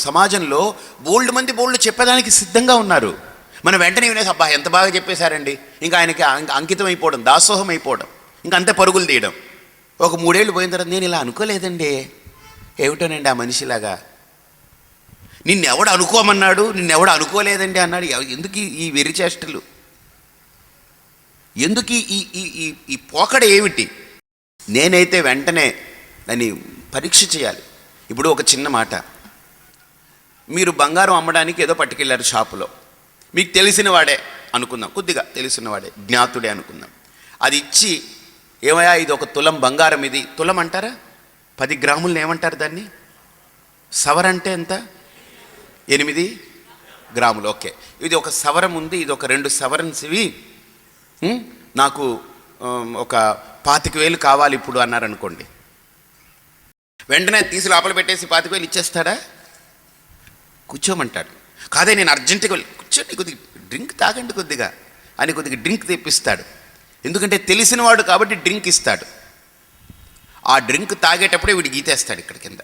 సమాజంలో బోల్డ్ చెప్పేదానికి సిద్ధంగా ఉన్నారు. మనం వెంటనే వినేసి అబ్బా ఎంత బాగా చెప్పేశారండి, ఇంకా ఆయనకి అంకితం అయిపోవడం, దాసోహం అయిపోవడం, ఇంకా అంతే పరుగులు తీయడం. ఒక 3 ఏళ్ళు పోయిన తర్వాత నేను ఇలా అనుకోలేదండి, ఏమిటోనండి ఆ మనిషిలాగా, నిన్నెవడు అనుకోమన్నాడు, నిన్నెవడు అనుకోలేదండి అన్నాడు. ఎందుకు ఈ వెరిచేష్టలు, ఎందుకు ఈ పోకడ ఏమిటి? నేనైతే వెంటనే దాన్ని పరీక్ష చేయాలి. ఇప్పుడు ఒక చిన్న మాట, మీరు బంగారం అమ్మడానికి ఏదో పట్టుకెళ్ళారు షాపులో, మీకు తెలిసిన వాడే అనుకుందాం, కొద్దిగా తెలిసిన వాడే, జ్ఞాతుడే అనుకుందాం. అది ఇచ్చి ఏమయ్యా ఇది ఒక తులం బంగారం, ఇది తులం అంటారా, 10 గ్రాములను ఏమంటారు దాన్ని, సవర్ అంటే ఎంత, 8 గ్రాములు. ఓకే, ఇది ఒక సవరం ఉంది, ఇది ఒక 2 సవరన్స్ ఇవి, నాకు ఒక 25,000 కావాలి ఇప్పుడు అన్నారనుకోండి, వెంటనే తీసి లోపల పెట్టేసి 25,000 ఇచ్చేస్తాడా? కూర్చోమంటాడు. కాదే నేను అర్జెంటుగా వెళ్ళి కూర్చోండి, కొద్దిగా డ్రింక్ తాగండి కొద్దిగా అని కొద్దిగా డ్రింక్ తెప్పిస్తాడు. ఎందుకంటే తెలిసినవాడు కాబట్టి డ్రింక్ ఇస్తాడు. ఆ డ్రింక్ తాగేటప్పుడే వీడు గీతేస్తాడు ఇక్కడ కింద.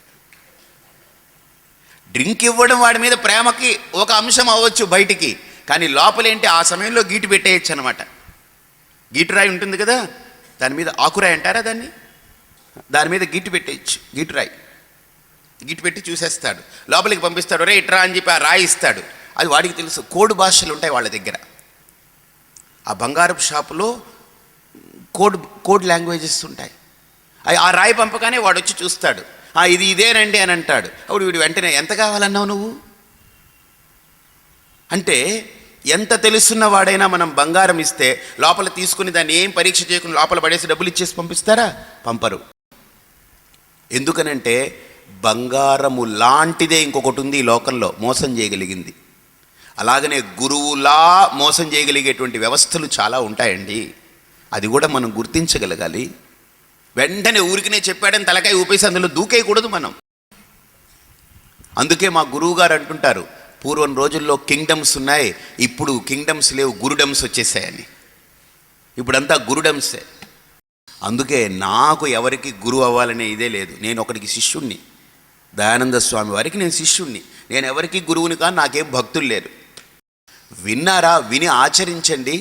డ్రింక్ ఇవ్వడం వాడి మీద ప్రేమకి ఒక అంశం అవ్వచ్చు బయటికి, కానీ లోపలేంటి ఆ సమయంలో గీటు పెట్టేయచ్చు అనమాట. గీటురాయి ఉంటుంది కదా, దాని మీద ఆకురాయి అంటారా దాన్ని, దాని మీద గీటు పెట్టేయచ్చు, గీటురాయి గీటు పెట్టి చూసేస్తాడు, లోపలికి పంపిస్తాడు, రే ఇట్రా అని చెప్పి ఆ రాయి ఇస్తాడు. అది వాడికి తెలుసు. కోడ్ భాషలు ఉంటాయి వాళ్ళ దగ్గర. ఆ బంగారపు షాపులో కోడ్ లాంగ్వేజెస్ ఉంటాయి. ఆ రాయి పంపగానే వాడు వచ్చి చూస్తాడు, ఇది ఇదేనండి అని అంటాడు. అప్పుడు వీడు వెంటనే ఎంత కావాలన్నావు నువ్వు అంటే, ఎంత తెలుసున్న వాడైనా మనం బంగారం ఇస్తే లోపల తీసుకుని దాన్ని ఏం పరీక్ష చేయకుండా లోపల పడేసి డబ్బులు ఇచ్చేసి పంపిస్తారా? పంపరు. ఎందుకనంటే బంగారము లాంటిదే ఇంకొకటి ఉంది ఈ లోకంలో మోసం చేయగలిగింది. అలాగనే గురువులా మోసం చేయగలిగేటువంటి వ్యవస్థలు చాలా ఉంటాయండి. అది కూడా మనం గుర్తించగలగాలి. వెంటనే ఊరికినే చెప్పాడని తలకాయ ఊపేసి అందులో దూకేయకూడదు మనం. అందుకే మా గురువు గారు అంటుంటారు, పూర్వం రోజుల్లో కింగ్డమ్స్ ఉన్నాయి, ఇప్పుడు కింగ్డమ్స్ లేవు, గురుడమ్స్ వచ్చేసాయని. ఇప్పుడంతా గురుడమ్సే. అందుకే నాకు ఎవరికి గురువు అవ్వాలనే ఇదే లేదు. నేను ఒకడికి శిష్యుణ్ణి, దయానంద స్వామి వారికి నేను శిష్యుణ్ణి. నేను ఎవరికి గురువుని కాదు, నాకేం భక్తులు లేరు. విన్నారా, విని ఆచరించండి,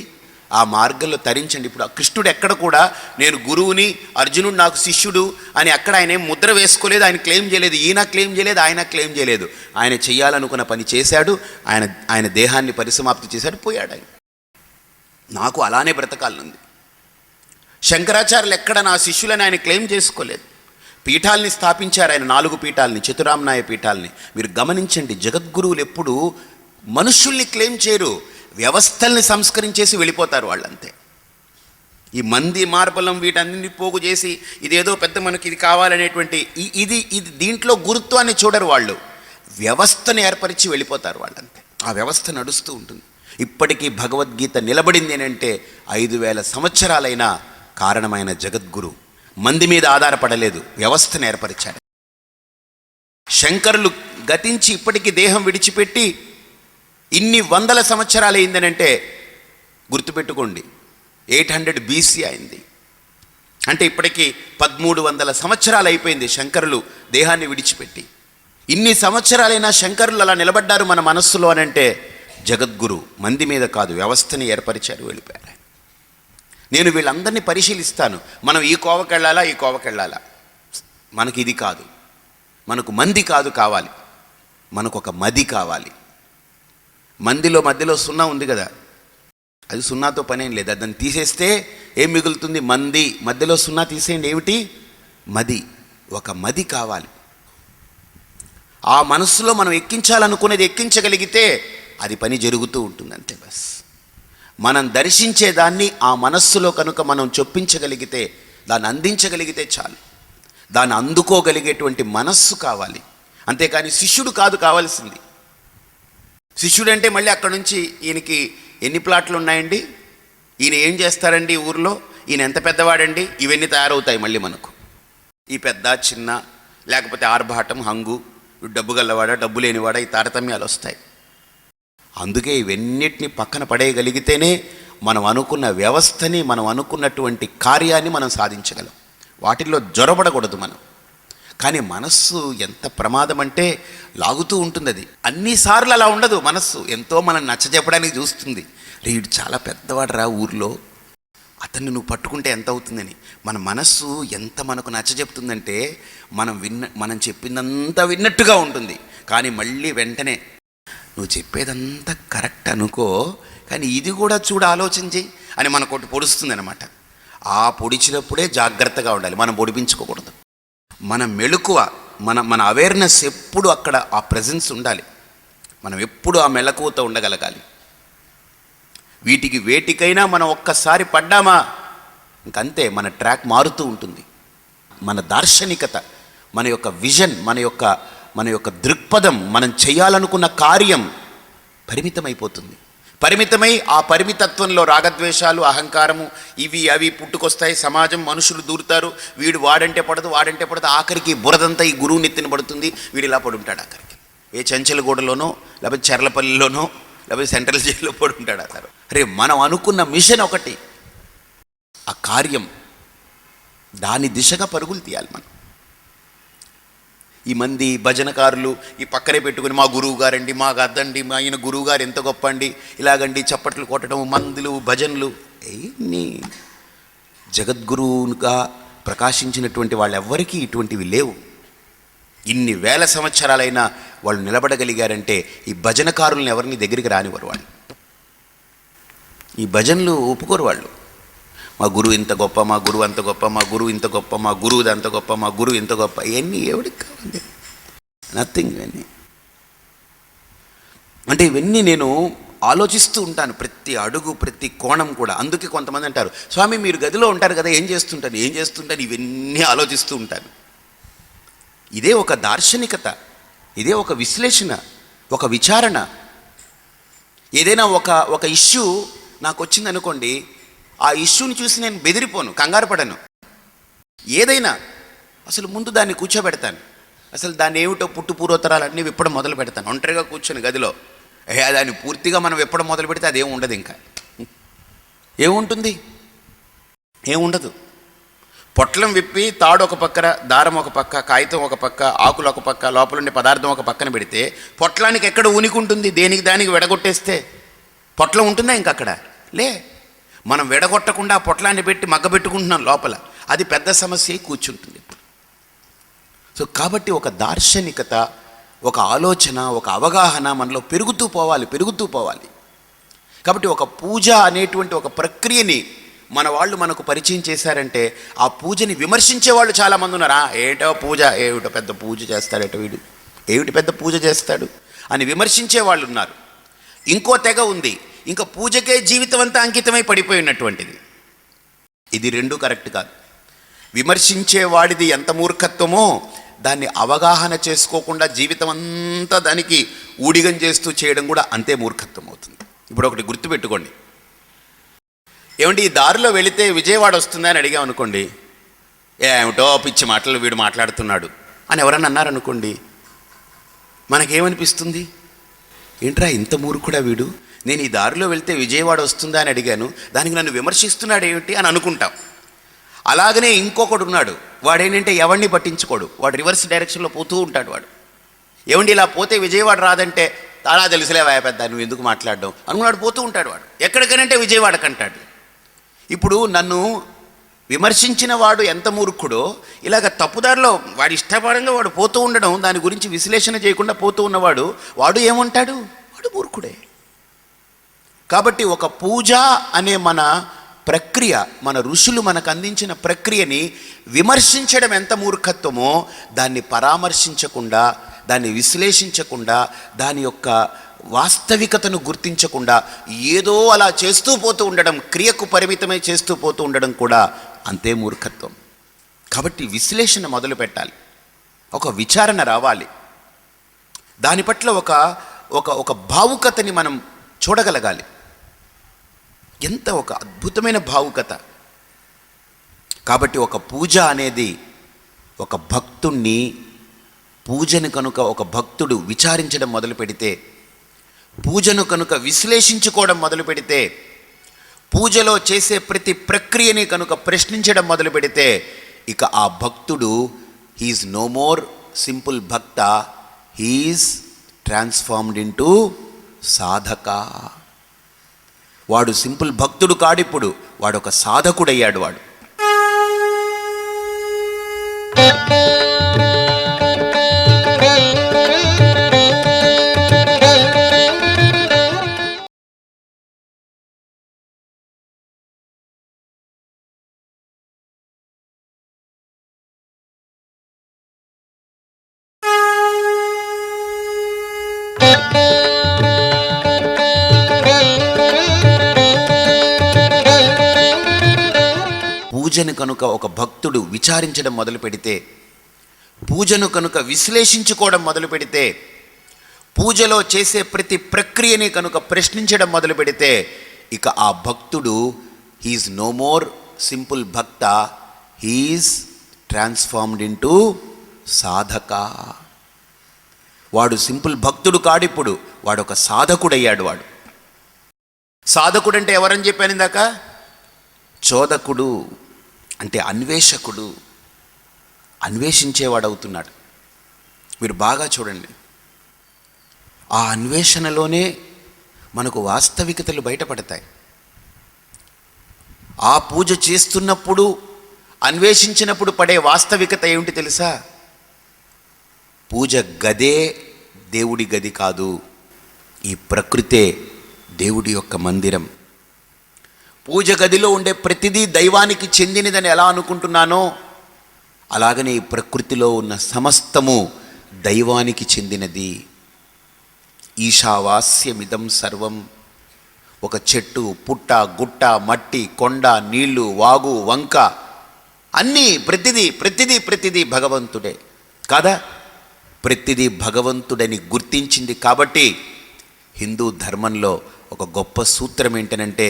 ఆ మార్గంలో తరించండి. ఇప్పుడు కృష్ణుడు ఎక్కడ కూడా నేను గురువుని, అర్జునుడు నాకు శిష్యుడు అని అక్కడ ఆయన ఏం ముద్ర వేసుకోలేదు, ఆయన క్లెయిమ్ చేయలేదు, ఈయన క్లెయిమ్ చేయలేదు, ఆయన క్లెయిమ్ చేయలేదు. ఆయన చేయాలనుకున్న పని చేశాడు, ఆయన దేహాన్ని పరిసమాప్తి చేశాడు, పోయాడు. ఆయన నాకు అలానే బ్రతకాలనుంది. శంకరాచార్యులు ఎక్కడ నా శిష్యులని ఆయన క్లెయిమ్ చేసుకోలేదు. పీఠాలని స్థాపించారు ఆయన, 4 పీఠాలని, చతురామ్నాయ పీఠాలని. మీరు గమనించండి, జగద్గురువులు ఎప్పుడు మనుషుల్ని క్లెయిమ్ చేయరు, వ్యవస్థల్ని సంస్కరించేసి వెళ్ళిపోతారు వాళ్ళంతే. ఈ మంది మార్బలం వీటన్నింటినీ పోగు చేసి ఇదేదో పెద్ద మనకి ఇది కావాలనేటువంటి ఇది దీంట్లో గురుత్వాన్ని చూడరు వాళ్ళు. వ్యవస్థను ఏర్పరిచి వెళ్ళిపోతారు వాళ్ళంతే. ఆ వ్యవస్థ నడుస్తూ ఉంటుంది. ఇప్పటికీ భగవద్గీత నిలబడింది ఏంటంటే 5,000 సంవత్సరాలైన కారణమైన జగద్గురు మంది మీద ఆధారపడలేదు, వ్యవస్థను ఏర్పరిచాడు. శంకరులు గతించి ఇప్పటికీ దేహం విడిచిపెట్టి ఇన్ని వందల సంవత్సరాలు అయిందనంటే గుర్తుపెట్టుకోండి, 800 BC అయింది. అంటే ఇప్పటికీ 1300 సంవత్సరాలు అయిపోయింది శంకరులు దేహాన్ని విడిచిపెట్టి. ఇన్ని సంవత్సరాలైనా శంకరులు అలా నిలబడ్డారు మన మనస్సులో అనంటే జగద్గురు మంది మీద కాదు, వ్యవస్థని ఏర్పరిచారు, వెళ్ళిపోయారు. నేను వీళ్ళందరినీ పరిశీలిస్తాను. మనం ఈ కోవకెళ్ళాలా, ఈ కోవకెళ్ళాలా, మనకి ఇది కాదు, మనకు మంది కాదు కావాలి, మనకు ఒక మది కావాలి. మధ్యలో సున్నా ఉంది కదా, అది సున్నాతో పనేం లేదు, దాన్ని తీసేస్తే ఏం మిగులుతుంది? మంది. మధ్యలో సున్నా తీసేయండి, ఏమిటి? మది. ఒక మది కావాలి. ఆ మనస్సులో మనం ఎక్కించాలనుకునేది ఎక్కించగలిగితే అది పని జరుగుతూ ఉంటుంది, అంతే బస్. మనం దర్శించేదాన్ని ఆ మనస్సులో కనుక మనం చొప్పించగలిగితే, దాన్ని అందించగలిగితే చాలు. దాన్ని అందుకోగలిగేటువంటి మనస్సు కావాలి, అంతేకాని శిష్యుడు కాదు కావాల్సింది. శిష్యుడు అంటే మళ్ళీ అక్కడ నుంచి ఈయనకి ఎన్ని ప్లాట్లు ఉన్నాయండి, ఈయన ఏం చేస్తారండి ఊర్లో, ఈయన ఎంత పెద్దవాడండి, ఇవన్నీ తయారవుతాయి మళ్ళీ మనకు. ఈ పెద్ద చిన్న, లేకపోతే ఆర్భాటం, హంగు, డబ్బు గల్లవాడా డబ్బు లేనివాడా, ఈ తారతమ్యాలు వస్తాయి. అందుకే ఇవన్నిటిని పక్కన పడేయగలిగితేనే మనం అనుకున్న వ్యవస్థని, మనం అనుకున్నటువంటి కార్యాన్ని మనం సాధించగలం. వాటిల్లో జొరబడకూడదు మనం. కానీ మనస్సు ఎంత ప్రమాదం అంటే లాగుతూ ఉంటుంది. అది అన్నిసార్లు అలా ఉండదు. మనస్సు ఎంతో మనం నచ్చజెప్పడానికి చూస్తుంది. వీడు చాలా పెద్దవాడు రా ఊర్లో, అతన్ని నువ్వు పట్టుకుంటే ఎంత అవుతుందని. మన మనస్సు ఎంత మనకు నచ్చజెప్తుందంటే మనం చెప్పిందంతా విన్నట్టుగా ఉంటుంది. కానీ మళ్ళీ వెంటనే నువ్వు చెప్పేదంతా కరెక్ట్ అనుకో, కానీ ఇది కూడా చూడ ఆలోచించి అని మనకొకటి పొడుస్తుంది అనమాట. ఆ పొడిచినప్పుడే జాగ్రత్తగా ఉండాలి, మనం పొడిపించుకోకూడదు. మన మెలకువ, మన అవేర్నెస్ ఎప్పుడు అక్కడ ఆ ప్రెజెన్స్ ఉండాలి. మనం ఎప్పుడు ఆ మెలకువతో ఉండగలగాలి. వీటికి వేటికైనా మనం ఒక్కసారి పడ్డామా ఇంకంతే, మన ట్రాక్ మారుతూ ఉంటుంది. మన దార్శనికత, మన యొక్క విజన్, మన యొక్క దృక్పథం, మనం చేయాలనుకున్న కార్యం పరిమితమైపోతుంది. పరిమితమై ఆ పరిమితత్వంలో రాగద్వేషాలు, అహంకారము, ఇవి అవి పుట్టుకొస్తాయి. సమాజం, మనుషులు దూరుతారు. వీడు వాడంటే పడదు, ఆఖరికి బురదంతా ఈ గురువు నెత్తిన పడుతుంది. వీడు ఇలా పడుంటాడు ఆఖరికి ఏ చెంచలగూడలోనో, లేకపోతే చెర్లపల్లిలోనో, లేకపోతే సెంట్రల్ జైల్లో పడుంటాడు. అతను అరే మనం అనుకున్న మిషన్ ఒకటి, ఆ కార్యం, దాని దిశగా పరుగులు తీయాలి మనం. ఈ మంది భజనకారులు ఈ పక్కనే పెట్టుకుని మా గురువు గారండి, మా గద్దండి, మా ఆయన గురువు గారు ఎంత గొప్ప అండి, ఇలాగండి చప్పట్లు కొట్టడం, మందులు, భజనలు. ఎన్ని జగద్గురువుగా ప్రకాశించినటువంటి వాళ్ళెవ్వరికీ ఇటువంటివి లేవు. ఇన్ని వేల సంవత్సరాలైనా వాళ్ళు నిలబడగలిగారంటే ఈ భజనకారులను ఎవరిని దగ్గరికి రానివారు వాళ్ళు. ఈ భజనలు ఒప్పుకోరు వాళ్ళు. మా గురువు ఇంత గొప్ప, మా గురువు అంత గొప్ప, మా గురువు ఇంత గొప్ప, మా గురువుది అంత గొప్ప, మా గురువు ఇంత గొప్ప. ఇవన్నీ ఎవరికి కావాలి? నథింగ్. ఇవన్నీ అంటే ఇవన్నీ నేను ఆలోచిస్తూ ఉంటాను, ప్రతి అడుగు, ప్రతి కోణం కూడా. అందుకే కొంతమంది అంటారు, స్వామి మీరు గదిలో ఉంటారు కదా, ఏం చేస్తుంటాను ఇవన్నీ ఆలోచిస్తూ ఉంటాను. ఇదే ఒక దార్శనికత, ఇదే ఒక విశ్లేషణ, ఒక విచారణ. ఏదైనా ఒక ఇష్యూ నాకు వచ్చిందనుకోండి, ఆ ఇష్యూని చూసి నేను బెదిరిపోను, కంగారు పడను. ఏదైనా అసలు ముందు దాన్ని కూర్చోబెడతాను. అసలు దాన్ని ఏమిటో పుట్టు పూర్వోత్తరాలన్నీ విప్పడం మొదలు పెడతాను. ఒంటరిగా కూర్చొని గదిలో దాన్ని పూర్తిగా మనం విప్పడం మొదలు పెడితే అదేం ఉండదు. ఇంకా ఏముంటుంది? ఏముండదు. పొట్లం విప్పి తాడు ఒక పక్కన, దారం ఒక పక్క, కాగితం ఒక పక్క, ఆకులు ఒక పక్క, లోపల ఉండే పదార్థం ఒక పక్కన పెడితే పొట్లానికి ఎక్కడ ఉనికి దేనికి దానికి విడగొట్టేస్తే పొట్లం ఉంటుందా ఇంక అక్కడ? లే. మనం విడగొట్టకుండా ఆ పొట్లాన్ని పెట్టి మగ్గబెట్టుకుంటున్నాం లోపల, అది పెద్ద సమస్య కూర్చుంటుంది. సో కాబట్టి ఒక దార్శనికత, ఒక ఆలోచన, ఒక అవగాహన మనలో పెరుగుతూ పోవాలి. కాబట్టి ఒక పూజ అనేటువంటి ఒక ప్రక్రియని మన వాళ్ళు మనకు పరిచయం చేశారంటే ఆ పూజని విమర్శించే వాళ్ళు చాలామంది ఉన్నారా. ఏటో పూజ, ఏమిటో పెద్ద పూజ చేస్తాడట వీడు, ఏమిటి పెద్ద పూజ చేస్తాడు అని విమర్శించే వాళ్ళు ఉన్నారు. ఇంకో తెగ ఉంది, ఇంకా పూజకే జీవితం అంతా అంకితమై పడిపోయినటువంటిది. ఇది రెండూ కరెక్ట్ కాదు. విమర్శించేవాడిది ఎంత మూర్ఖత్వమో, దాన్ని అవగాహన చేసుకోకుండా జీవితం అంతా దానికి ఊడిగం చేస్తూ చేయడం కూడా అంతే మూర్ఖత్వం అవుతుంది. ఇప్పుడు ఒకటి గుర్తుపెట్టుకోండి, ఏమంటే ఈ దారిలో వెళితే విజయవాడ వస్తుందా అని అడిగామనుకోండి, ఏమిటో పిచ్చి మాటలు వీడు మాట్లాడుతున్నాడు అని ఎవరన్నా అన్నారనుకోండి, మనకేమనిపిస్తుంది? ఏంట్రా ఇంత మూర్ఖుడా వీడు, నేను ఈ దారిలో వెళ్తే విజయవాడ వస్తుందా అని అడిగాను, దానికి నన్ను విమర్శిస్తున్నాడు ఏమిటి అని అనుకుంటాం. అలాగనే ఇంకొకడు ఉన్నాడు, వాడేంటంటే ఎవరిని పట్టించుకోడు, వాడు రివర్స్ డైరెక్షన్లో పోతూ ఉంటాడు. వాడు ఏమండి ఇలా పోతే విజయవాడ రాదంటే, అలా తెలుసులేవా పెద్ద నువ్వు ఎందుకు మాట్లాడడం అనుకున్నాడు, పోతూ ఉంటాడు. వాడు ఎక్కడికనంటే విజయవాడకంటాడు. ఇప్పుడు నన్ను విమర్శించిన వాడు ఎంత మూర్ఖుడో, ఇలాగ తప్పుదారిలో వాడి ఇష్టపరంగా వాడు పోతూ ఉండడం, దాని గురించి విశ్లేషణ చేయకుండా పోతూ ఉన్నవాడు వాడు ఏమంటాడు? వాడు మూర్ఖుడే. కాబట్టి ఒక పూజ అనే మన ప్రక్రియ, మన ఋషులు మనకు అందించిన ప్రక్రియని విమర్శించడం ఎంత మూర్ఖత్వమో, దాన్ని పరామర్శించకుండా, దాన్ని విశ్లేషించకుండా, దాని యొక్క వాస్తవికతను గుర్తించకుండా ఏదో అలా చేస్తూ పోతూ ఉండడం, క్రియకు పరిమితమై చేస్తూ పోతూ ఉండడం కూడా అంతే మూర్ఖత్వం. కాబట్టి విశ్లేషణ మొదలు పెట్టాలి, ఒక విచారణ రావాలి, దాని పట్ల ఒక భావుకతని మనం చూడగలగాలి. ఎంత ఒక అద్భుతమైన భావుకత. కాబట్టి ఒక పూజ అనేది ఒక భక్తుణ్ణి, పూజను కనుక ఒక భక్తుడు విచారించడం మొదలు పెడితే, పూజను కనుక విశ్లేషించుకోవడం మొదలు పెడితే, పూజలో చేసే ప్రతి ప్రక్రియని కనుక ప్రశ్నించడం మొదలు పెడితే, ఇక ఆ భక్తుడు హీఈస్ నో మోర్ సింపుల్ భక్త, హీఈస్ ట్రాన్స్ఫార్మ్డ్ ఇంటూ సాధక. వాడు సింపుల్ భక్తుడు కాడిప్పుడు, వాడు ఒక సాధకుడయ్యాడు. వాడు పూజను కనుక ఒక భక్తుడు విచారించడం మొదలు పెడితే, పూజను కనుక విశ్లేషించుకోవడం మొదలు పెడితే, పూజలో చేసే ప్రతి ప్రక్రియని కనుక ప్రశ్నించడం మొదలు పెడితే, ఇక ఆ భక్తుడు హీఈస్ నో మోర్ సింపుల్ భక్త, హీఈస్ ట్రాన్స్ఫార్మ్డ్ ఇంటూ సాధక. వాడు సింపుల్ భక్తుడు కాడిప్పుడు, వాడు ఒక సాధకుడయ్యాడు. వాడు సాధకుడు అంటే ఎవరని చెప్పాను ఇందాక? చోదకుడు అంటే అన్వేషకుడు, అన్వేషించేవాడు అవుతున్నాడు. మీరు బాగా చూడండి, ఆ అన్వేషణలోనే మనకు వాస్తవికతలు బయటపడతాయి. ఆ పూజ చేస్తున్నప్పుడు, అన్వేషించినప్పుడు పడే వాస్తవికత ఏమిటి తెలుసా? పూజ గదే దేవుడి గది కాదు, ఈ ప్రకృతే దేవుడి యొక్క మందిరం. పూజ గదిలో ఉండే ప్రతిదీ దైవానికి చెందినదని ఎలా అనుకుంటున్నానో, అలాగనే ఈ ప్రకృతిలో ఉన్న సమస్తము దైవానికి చెందినది. ఈశావాస్యమిదం సర్వం. ఒక చెట్టు, పుట్ట, గుట్ట, మట్టి, కొండ, నీళ్లు, వాగు, వంక అన్నీ ప్రతిదీ భగవంతుడే కాదా? ప్రతిదీ భగవంతుడని గుర్తించింది కాబట్టి హిందూ ధర్మంలో ఒక గొప్ప సూత్రం ఏంటనంటే,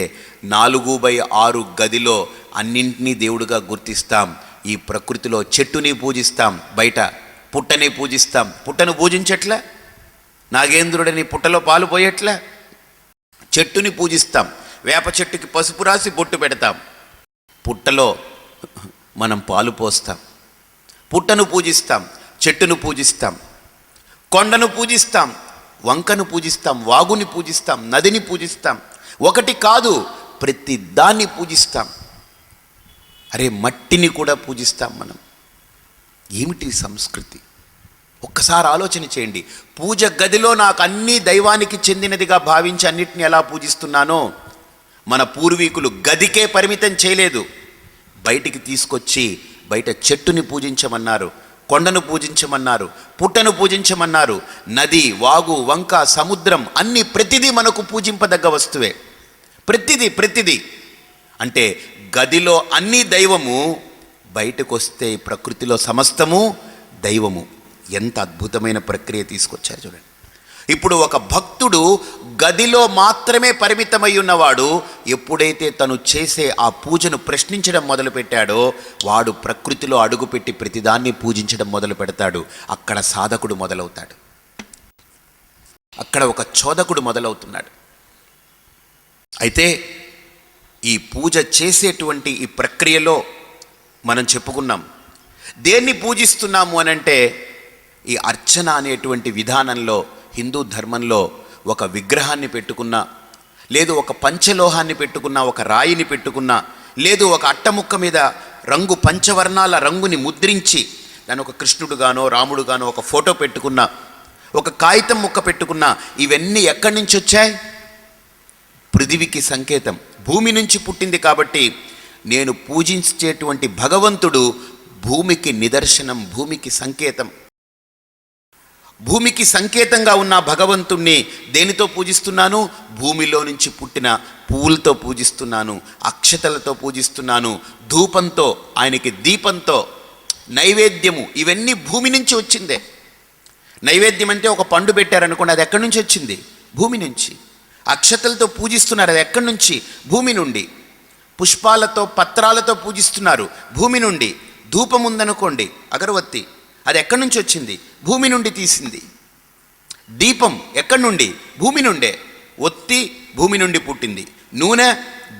4/6 గదిలో అన్నింటినీ దేవుడిగా గుర్తిస్తాం. ఈ ప్రకృతిలో చెట్టుని పూజిస్తాం, బయట పుట్టని పూజిస్తాం. పుట్టను పూజించట్లే, నాగేంద్రుడని పుట్టలో పాలు పోయట్లే. చెట్టుని పూజిస్తాం, వేప చెట్టుకి పసుపు రాసి బొట్టు పెడతాం. పుట్టలో మనం పాలు పోస్తాం. పుట్టను పూజిస్తాం, చెట్టును పూజిస్తాం, కొండను పూజిస్తాం, వంకను పూజిస్తాం, వాగుని పూజిస్తాం, నదిని పూజిస్తాం. ఒకటి కాదు, ప్రతి దాన్ని పూజిస్తాం. అరే మట్టిని కూడా పూజిస్తాం మనం. ఏమిటి సంస్కృతి? ఒక్కసారి ఆలోచన చేయండి. పూజ గదిలో నాకు అన్నీ దైవానికి చెందినదిగా భావించి అన్నిటిని ఎలా పూజిస్తున్నానో, మన పూర్వీకులు గదికే పరిమితం చేయలేదు, బయటికి తీసుకొచ్చి బయట చెట్టుని పూజించమన్నారు, కొండను పూజించమన్నారు, పుట్టను పూజించమన్నారు. నది, వాగు, వంక, సముద్రం అన్నీ ప్రతిదీ మనకు పూజింపదగ్గ వస్తువే. ప్రతిదీ అంటే గదిలో అన్నీ దైవము, బయటకు వస్తే ప్రకృతిలో సమస్తము దైవము. ఎంత అద్భుతమైన ప్రక్రియ తీసుకొచ్చారు చూడండి. ఇప్పుడు ఒక భక్తుడు గదిలో మాత్రమే పరిమితమై ఉన్నవాడు ఎప్పుడైతే తను చేసే ఆ పూజను ప్రశ్నించడం మొదలుపెట్టాడో, వాడు ప్రకృతిలో అడుగుపెట్టి ప్రతిదాన్ని పూజించడం మొదలు పెడతాడు. అక్కడ సాధకుడు మొదలవుతాడు, అక్కడ ఒక చోదకుడు మొదలవుతున్నాడు. అయితే ఈ పూజ చేసేటువంటి ఈ ప్రక్రియలో మనం చెప్పుకున్నాం, దేన్ని పూజిస్తున్నాము అనంటే, ఈ అర్చన అనేటువంటి విధానంలో హిందూ ధర్మంలో ఒక విగ్రహాన్ని పెట్టుకున్నా, లేదు ఒక పంచలోహాన్ని పెట్టుకున్నా, ఒక రాయిని పెట్టుకున్నా, లేదు ఒక అట్టముక్క మీద రంగు పంచవర్ణాల రంగుని ముద్రించి దాని ఒక కృష్ణుడుగానో రాముడుగానో ఒక ఫోటో పెట్టుకున్నా, ఒక కాగితం ముక్క పెట్టుకున్నా, ఇవన్నీ ఎక్కడి నుంచి వచ్చాయి? పృథివికి సంకేతం, భూమి నుంచి పుట్టింది. కాబట్టి నేను పూజించేటువంటి భగవంతుడు భూమికి నిదర్శనం, భూమికి సంకేతం. భూమికి సంకేతంగా ఉన్న భగవంతుణ్ణి దేనితో పూజిస్తున్నాను? భూమిలో నుంచి పుట్టిన పువ్వులతో పూజిస్తున్నాను, అక్షతలతో పూజిస్తున్నాను, ధూపంతో, ఆయనకి దీపంతో, నైవేద్యము, ఇవన్నీ భూమి నుంచి వచ్చిందే. నైవేద్యం అంటే ఒక పండు పెట్టారనుకోండి, అది ఎక్కడి నుంచి వచ్చింది? భూమి నుంచి. అక్షతలతో పూజిస్తున్నారు, అది ఎక్కడి నుంచి? భూమి నుండి. పుష్పాలతో, పత్రాలతో పూజిస్తున్నారు, భూమి నుండి. ధూపం ఉందనుకోండి, అగరవత్తి, అది ఎక్కడి నుంచి వచ్చింది? భూమి నుండి తీసింది. దీపం ఎక్కడి నుండి? భూమి నుండే. ఒత్తి భూమి నుండి పుట్టింది. నూనె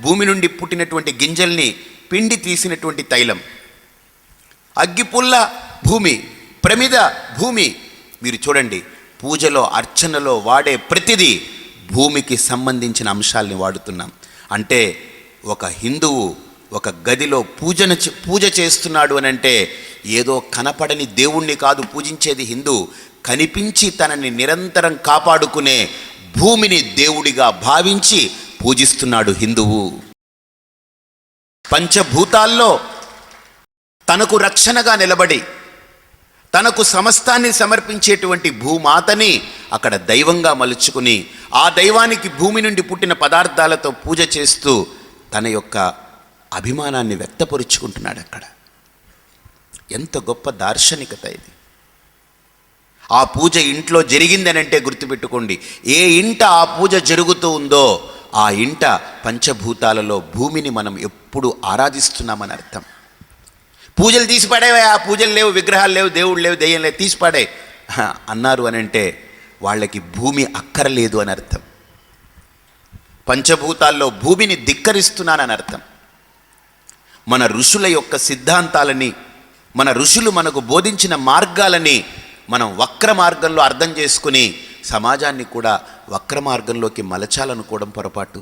భూమి నుండి పుట్టినటువంటి గింజల్ని పిండి తీసినటువంటి తైలం. అగ్గిపుల్ల భూమి, ప్రమిద భూమి. మీరు చూడండి, పూజలో అర్చనలో వాడే ప్రతిదీ భూమికి సంబంధించిన అంశాలని వాడుతున్నాం. అంటే ఒక హిందువు ఒక గదిలో పూజ చేస్తున్నాడు అని అంటే ఏదో కనపడని దేవుణ్ణి కాదు పూజించేది హిందూ, కనిపించి తనని నిరంతరం కాపాడుకునే భూమిని దేవుడిగా భావించి పూజిస్తున్నాడు హిందువు. పంచభూతాల్లో తనకు రక్షణగా నిలబడి తనకు సమస్తాన్ని సమర్పించేటువంటి భూమాతని అక్కడ దైవంగా మలుచుకుని ఆ దైవానికి భూమి నుండి పుట్టిన పదార్థాలతో పూజ చేస్తూ తన యొక్క అభిమానాన్ని వ్యక్తపరుచుకుంటున్నాడు అక్కడ. ఎంత గొప్ప దార్శనికత ఇది. ఆ పూజ ఇంట్లో జరిగిందనంటే గుర్తుపెట్టుకోండి, ఏ ఇంట ఆ పూజ జరుగుతూ ఉందో ఆ ఇంట పంచభూతాలలో భూమిని మనం ఎప్పుడు ఆరాధిస్తున్నామని అర్థం. పూజలు తీసిపడేవా, ఆ పూజలు లేవు, విగ్రహాలు లేవు, దేవుడు లేవు, దెయ్యం లేవు, తీసిపడే అన్నారు అని అంటే వాళ్ళకి భూమి అక్కరలేదు అని అర్థం. పంచభూతాల్లో భూమిని ధిక్కరిస్తున్నానని అర్థం. మన ఋషుల యొక్క సిద్ధాంతాలని, మన ఋషులు మనకు బోధించిన మార్గాలని మనం వక్ర మార్గంలో అర్థం చేసుకుని సమాజాన్ని కూడా వక్ర మార్గంలోకి మలచాలనుకోవడం పొరపాటు.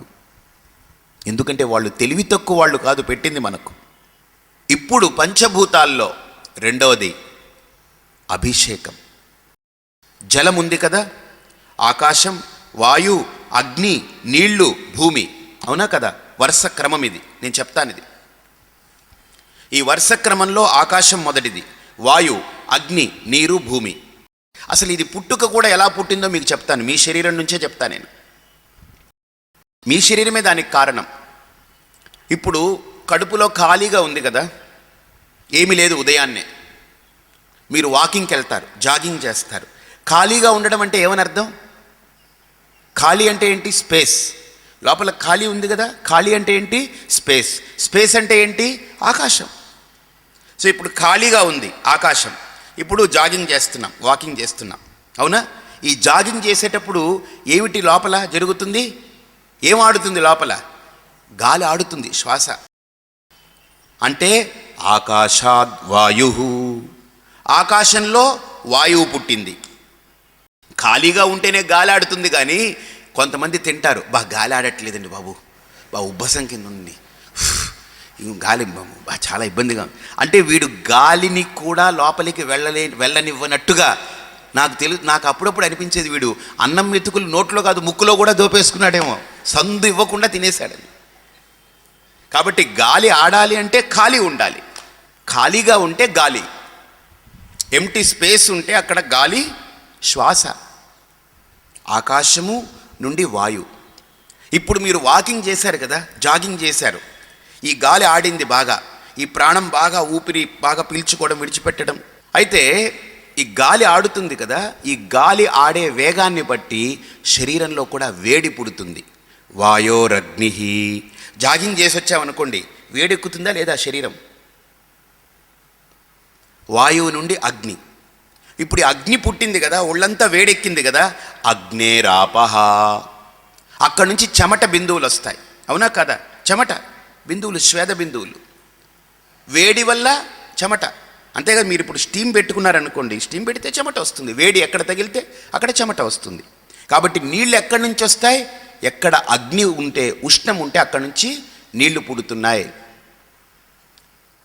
ఎందుకంటే వాళ్ళు తెలివి తక్కువ వాళ్ళు కాదు పెట్టింది మనకు. ఇప్పుడు పంచభూతాల్లో రెండవది అభిషేకం. జలం ఉంది కదా, ఆకాశం, వాయు, అగ్ని, నీళ్లు, భూమి, అవునా కదా? వరుస క్రమం ఇది, నేను చెప్తాను ఇది. ఈ వరుస క్రమంలో ఆకాశం మొదటిది, వాయు, అగ్ని, నీరు, భూమి. అసలు ఇది పుట్టుక కూడా ఎలా పుట్టిందో మీకు చెప్తాను, మీ శరీరం నుంచే చెప్తాను నేను. మీ శరీరమే దానికి కారణం. ఇప్పుడు కడుపులో ఖాళీగా ఉంది కదా, ఏమీ లేదు, ఉదయాన్నే మీరు వాకింగ్కి వెళ్తారు, జాగింగ్ చేస్తారు. ఖాళీగా ఉండడం అంటే ఏమని అర్థం? ఖాళీ అంటే ఏంటి? స్పేస్. లోపల ఖాళీ ఉంది కదా, ఖాళీ అంటే ఏంటి? స్పేస్. స్పేస్ అంటే ఏంటి? ఆకాశం. సో ఇప్పుడు ఖాళీగా ఉంది ఆకాశం. ఇప్పుడు జాగింగ్ చేస్తున్నాం, వాకింగ్ చేస్తున్నాం, అవునా? ఈ జాగింగ్ చేసేటప్పుడు ఏమిటి లోపల జరుగుతుంది? ఏం ఆడుతుంది లోపల? గాలి ఆడుతుంది, శ్వాస. అంటే ఆకాశాద్ వాయు, ఆకాశంలో వాయువు పుట్టింది. ఖాళీగా ఉంటేనే గాలి ఆడుతుంది. కానీ కొంతమంది తింటారు, గాలి ఆడట్లేదండి బాబు, ఉబ్బసం కింద ఉంది, గాలి చాలా ఇబ్బందిగా. అంటే వీడు గాలిని కూడా లోపలికి వెళ్ళనివ్వనట్టుగా నాకు అప్పుడప్పుడు అనిపించేది, వీడు అన్నం మెతుకులు నోట్లో కాదు ముక్కులో కూడా దోపేసుకున్నాడేమో, సందు ఇవ్వకుండా తినేశాడని. కాబట్టి గాలి ఆడాలి అంటే ఖాళీ ఉండాలి. ఖాళీగా ఉంటే గాలి, ఎంటీ స్పేస్ ఉంటే అక్కడ గాలి, శ్వాస. ఆకాశము నుండి వాయు. ఇప్పుడు మీరు వాకింగ్ చేశారు కదా, జాగింగ్ చేశారు, ఈ గాలి ఆడింది బాగా, ఈ ప్రాణం బాగా, ఊపిరి బాగా పీల్చుకోవడం, విడిచిపెట్టడం. అయితే ఈ గాలి ఆడుతుంది కదా, ఈ గాలి ఆడే వేగాన్ని బట్టి శరీరంలో కూడా వేడి పుడుతుంది. వాయోరగ్ని. జాగింగ్ చేసి వచ్చామనుకోండి, వేడెక్కుతుందా లేదా శరీరం? వాయువు నుండి అగ్ని. ఇప్పుడు అగ్ని పుట్టింది కదా, ఒళ్ళంతా వేడెక్కింది కదా, అగ్నేరాపహ. అక్కడి నుంచి చెమట బిందువులు వస్తాయి, అవునా కదా? చెమట బిందువులు, శ్వేద బిందువులు. వేడి వల్ల చెమట. అంతేగా, మీరు ఇప్పుడు స్టీమ్ పెట్టుకున్నారనుకోండి, స్టీమ్ పెడితే చెమట వస్తుంది. వేడి ఎక్కడ తగిలితే అక్కడ చెమట వస్తుంది. కాబట్టి నీళ్ళు ఎక్కడి నుంచి వస్తాయి? ఎక్కడ అగ్ని ఉంటే, ఉష్ణం ఉంటే అక్కడి నుంచి నీళ్లు పుడుతున్నాయి.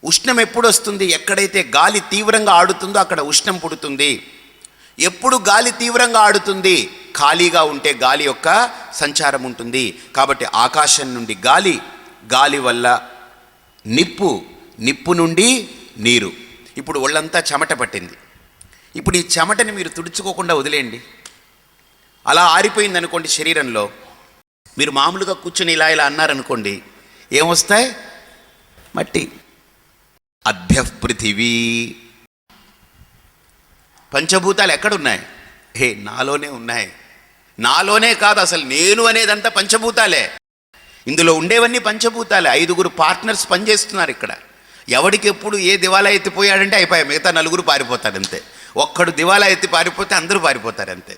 ఉష్ణం ఎప్పుడు వస్తుంది? ఎక్కడైతే గాలి తీవ్రంగా ఆడుతుందో అక్కడ ఉష్ణం పుడుతుంది. ఎప్పుడు గాలి తీవ్రంగా ఆడుతుంది? ఖాళీగా ఉంటే గాలి యొక్క సంచారం ఉంటుంది. కాబట్టి ఆకాశం నుండి గాలి, గాలి వల్ల నిప్పు, నిప్పు నుండి నీరు. ఇప్పుడు ఒళ్ళంతా చెమట పట్టింది. ఇప్పుడు ఈ చెమటని మీరు తుడుచుకోకుండా వదిలేయండి. అలా ఆరిపోయింది అనుకోండి శరీరంలో, మీరు మామూలుగా కూర్చొని ఇలా ఇలా అన్నారనుకోండి, ఏమొస్తాయి? మట్టి. అభ్య పృథివీ. పంచభూతాలు ఎక్కడున్నాయి? నాలోనే ఉన్నాయి. నాలోనే కాదు, అసలు నేను అనేదంతా పంచభూతాలే. ఇందులో ఉండేవన్నీ పంచభూతాలే. 5 పార్ట్నర్స్ పనిచేస్తున్నారు ఇక్కడ. ఎవడికి ఎప్పుడు ఏ దివాలా ఎత్తిపోయాడంటే అయిపోయాయి, మిగతా 4 పారిపోతారు అంతే. ఒక్కడు దివాలా ఎత్తి పారిపోతే అందరూ పారిపోతారు అంతే.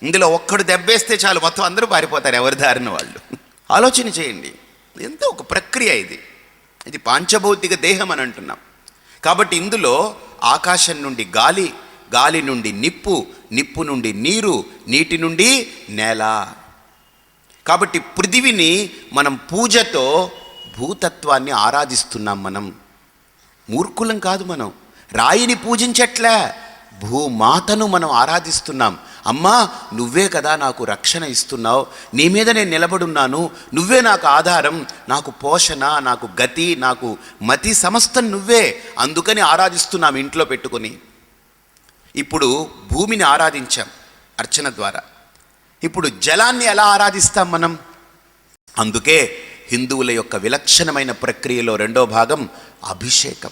ఇందులో ఒక్కడు దెబ్బేస్తే చాలు, మొత్తం అందరూ పారిపోతారు, ఎవరి దారిన వాళ్ళు. ఆలోచన చేయండి, ఎంతో ఒక ప్రక్రియ ఇది. ఇది పాంచభౌతిక దేహం అని అంటున్నాం. కాబట్టి ఇందులో ఆకాశం నుండి గాలి, గాలి నుండి నిప్పు, నిప్పు నుండి నీరు, నీటి నుండి నేల. కాబట్టి పృథివిని మనం పూజతో భూతత్వాన్ని ఆరాధిస్తున్నాం. మనం మూర్ఖులం కాదు, మనం రాయిని పూజించట్లే, భూమాతను మనం ఆరాధిస్తున్నాం. అమ్మా, నువ్వే కదా నాకు రక్షణ ఇస్తున్నావు, నీ మీద నేను నిలబడున్నాను, నువ్వే నాకు ఆధారం, నాకు పోషణ, నాకు గతి, నాకు మతి, సమస్తం నువ్వే, అందుకని ఆరాధిస్తున్నాం ఇంట్లో పెట్టుకొని. ఇప్పుడు భూమిని ఆరాధించాం అర్చన ద్వారా, ఇప్పుడు జలాన్ని ఎలా ఆరాధిస్తాం మనం? అందుకే హిందువుల యొక్క విలక్షణమైన ప్రక్రియలో రెండో భాగం అభిషేకం.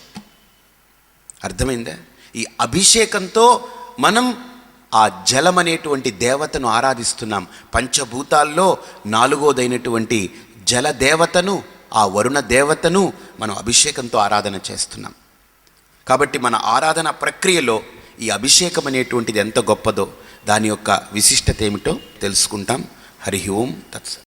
అర్థమైందా? ఈ అభిషేకంతో మనం ఆ జలం అనేటువంటి దేవతను ఆరాధిస్తున్నాం. పంచభూతాల్లో నాలుగోదైనటువంటి జల దేవతను, ఆ వరుణ దేవతను మనం అభిషేకంతో ఆరాధన చేస్తున్నాం. కాబట్టి మన ఆరాధన ప్రక్రియలో ఈ అభిషేకం అనేటువంటిది ఎంత గొప్పదో, దాని యొక్క విశిష్టత ఏమిటో తెలుసుకుంటాం. హరి ఓం తత్సత్.